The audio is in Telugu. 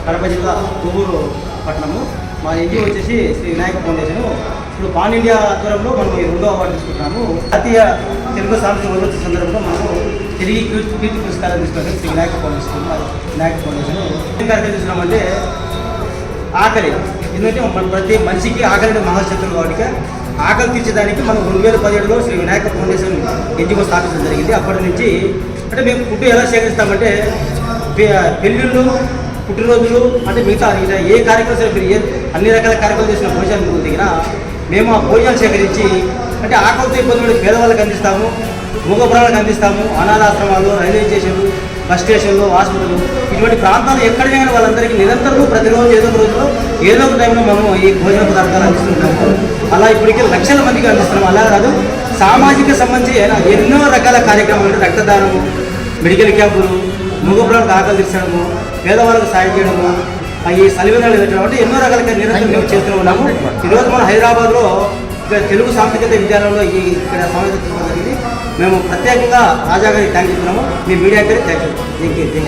కడప జిల్లా కొవ్వూరు పట్టణము. మా ఎన్జిఓ వచ్చేసి శ్రీ వినాయక ఫౌండేషన్. ఇప్పుడు పాన్ ఇండియా ఆధ్వర్యంలో మనం ఈ 2వ అవార్డు తీసుకుంటున్నాము. జాతీయ తెలుగు సాంస్కృతిక వనరుల సందర్భంగా మనము తిరిగి కీర్తి పురస్కారం తీసుకుంటాం శ్రీ వినాయక ఫౌండేషన్. వినాయక ఫౌండేషన్ ఏం కార్యక్రమం చేస్తున్నామంటే ఆకలి, ఎందుకంటే మన ప్రతి మనిషికి ఆకలి మహాశత్రువు కాబట్టి ఆకలి తీర్చడానికి మనం 2017లో శ్రీ వినాయక ఫౌండేషన్ ఎన్జిఓ స్థాపించడం జరిగింది. అప్పటి నుంచి అంటే మేము ఫుడ్ ఎలా సేకరిస్తామంటే పెళ్ళిళ్ళు, పుట్టినరోజులు అంటే మిగతా ఇలా ఏ కార్యక్రమం సరే మీరు అన్ని రకాల కార్యక్రమాలు చేసిన భోజనాలు దిగిన మేము ఆ భోజనాలు సేకరించి అంటే ఆకలితో ఇబ్బంది పేదవాళ్ళకి అందిస్తాము, మూగపురాలకు అందిస్తాము. అనాథాశ్రమాలు, రైల్వే స్టేషన్లు, బస్ స్టేషన్లు, హాస్పిటల్ ఇటువంటి ప్రాంతాలు ఎక్కడ జరిగిన వాళ్ళందరికీ నిరంతరం ప్రతిరోజు ఏదో ఒక రోజులో ఏదో ఒక టైంలో మనము ఈ భోజన పదార్థాలు అందిస్తుంటాము. అలా ఇప్పటికీ లక్షల మందికి అందిస్తున్నాము. అలా కాదు సామాజిక సంబంధించి ఎన్నో రకాల కార్యక్రమాలు, రక్తదానము, మెడికల్ క్యాంపులు, మూగపురాలకు ఆకలి తీర్చడము, పేదవాళ్ళకు సాయం చేయడము, ఈ సలివినాలు పెట్టడం అంటే ఎన్నో రకాల నిరంతరం మేము చేస్తూ ఉన్నాము. ఈరోజు మనం హైదరాబాద్లో తెలుగు సాంస్కృతిక విద్యాలయంలో ఇక్కడ సమావేశం జరిగింది. మేము ప్రత్యేకంగా రాజా గారికి థ్యాంక్ చెప్తున్నాము. మీ మీడియా గారికి థ్యాంక్ యూ.